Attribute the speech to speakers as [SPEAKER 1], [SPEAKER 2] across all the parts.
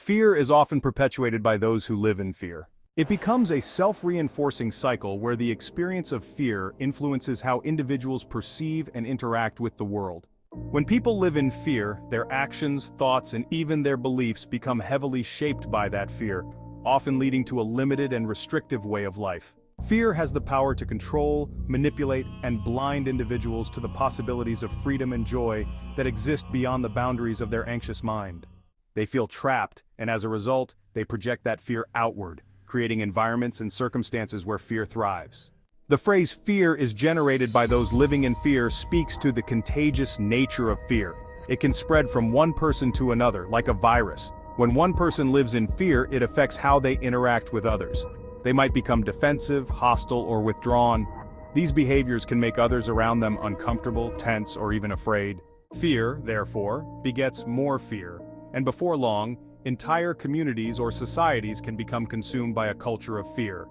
[SPEAKER 1] Fear is often perpetuated by those who live in fear. It becomes a self-reinforcing cycle where the experience of fear influences how individuals perceive and interact with the world. When people live in fear, their actions, thoughts, and even their beliefs become heavily shaped by that fear, often leading to a limited and restrictive way of life. Fear has the power to control, manipulate, and blind individuals to the possibilities of freedom and joy that exist beyond the boundaries of their anxious mind. They feel trapped, and as a result, they project that fear outward, creating environments and circumstances where fear thrives. The phrase "fear is generated by those living in fear" speaks to the contagious nature of fear. It can spread from one person to another, like a virus. When one person lives in fear, it affects how they interact with others. They might become defensive, hostile, or withdrawn. These behaviors can make others around them uncomfortable, tense, or even afraid. Fear, therefore, begets more fear, and before long, entire communities or societies can become consumed by a culture of fear,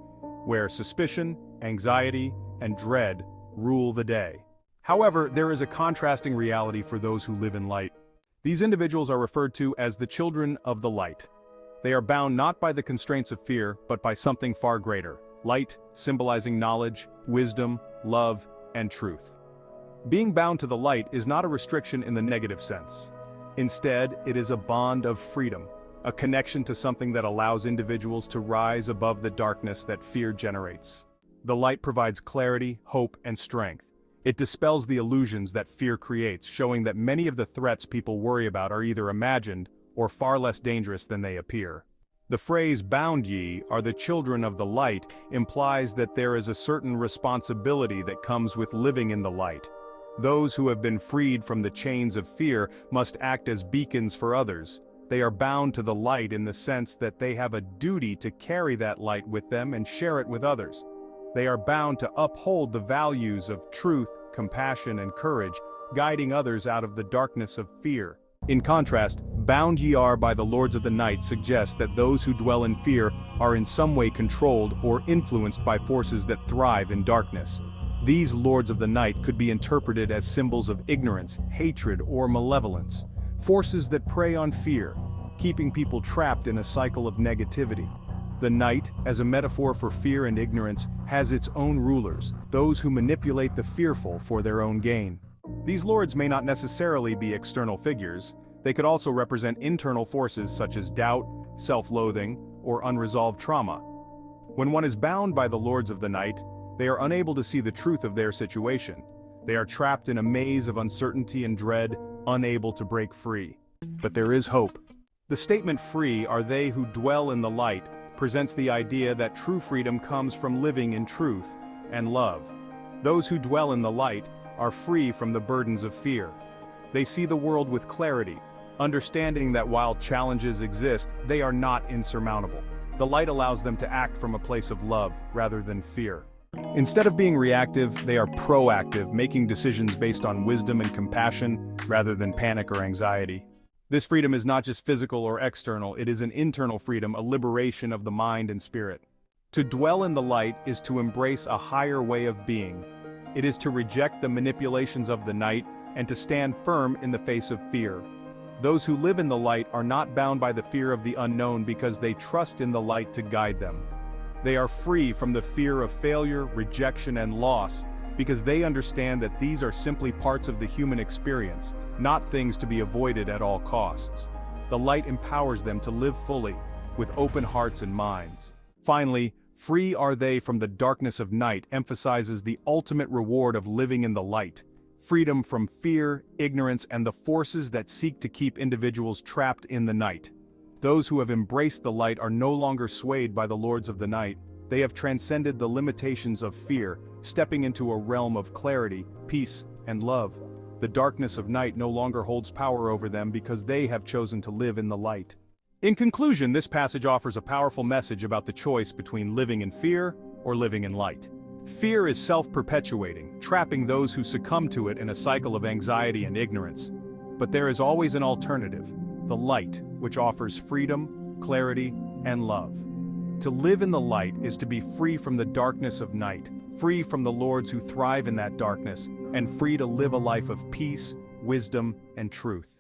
[SPEAKER 1] where suspicion, anxiety, and dread rule the day. However, there is a contrasting reality for those who live in light. These individuals are referred to as the children of the light. They are bound not by the constraints of fear, but by something far greater: light, symbolizing knowledge, wisdom, love, and truth. Being bound to the light is not a restriction in the negative sense. Instead, it is a bond of freedom, a connection to something that allows individuals to rise above the darkness that fear generates. The light provides clarity, hope, and strength. It dispels the illusions that fear creates, showing that many of the threats people worry about are either imagined or far less dangerous than they appear. The phrase "bound ye are the children of the light" implies that there is a certain responsibility that comes with living in the light. Those who have been freed from the chains of fear must act as beacons for others. They are bound to the light in the sense that they have a duty to carry that light with them and share it with others. They are bound to uphold the values of truth, compassion, and courage, guiding others out of the darkness of fear. In contrast, "bound ye are by the lords of the night" suggests that those who dwell in fear are in some way controlled or influenced by forces that thrive in darkness. These lords of the night could be interpreted as symbols of ignorance, hatred, or malevolence, forces that prey on fear, keeping people trapped in a cycle of negativity. The night, as a metaphor for fear and ignorance, has its own rulers, those who manipulate the fearful for their own gain. These lords may not necessarily be external figures. They could also represent internal forces such as doubt, self-loathing, or unresolved trauma. When one is bound by the lords of the night, they are unable to see the truth of their situation. They are trapped in a maze of uncertainty and dread, unable to break free. But there is hope. The statement "free are they who dwell in the light" presents the idea that true freedom comes from living in truth and love. Those who dwell in the light are free from the burdens of fear. They see the world with clarity, understanding that while challenges exist, they are not insurmountable. The light allows them to act from a place of love rather than fear. Instead of being reactive, they are proactive, making decisions based on wisdom and compassion rather than panic or anxiety. This freedom is not just physical or external, it is an internal freedom, a liberation of the mind and spirit. To dwell in the light is to embrace a higher way of being. It is to reject the manipulations of the night and to stand firm in the face of fear. Those who live in the light are not bound by the fear of the unknown because they trust in the light to guide them. They are free from the fear of failure, rejection, and loss because they understand that these are simply parts of the human experience, not things to be avoided at all costs. The light empowers them to live fully, with open hearts and minds. Finally, "free are they from the darkness of night" emphasizes the ultimate reward of living in the light: freedom from fear, ignorance, and the forces that seek to keep individuals trapped in the night. Those who have embraced the light are no longer swayed by the lords of the night. They have transcended the limitations of fear, stepping into a realm of clarity, peace, and love. The darkness of night no longer holds power over them because they have chosen to live in the light. In conclusion, this passage offers a powerful message about the choice between living in fear or living in light. Fear is self-perpetuating, trapping those who succumb to it in a cycle of anxiety and ignorance. But there is always an alternative: the light, which offers freedom, clarity, and love. To live in the light is to be free from the darkness of night, free from the lords who thrive in that darkness, and free to live a life of peace, wisdom, and truth.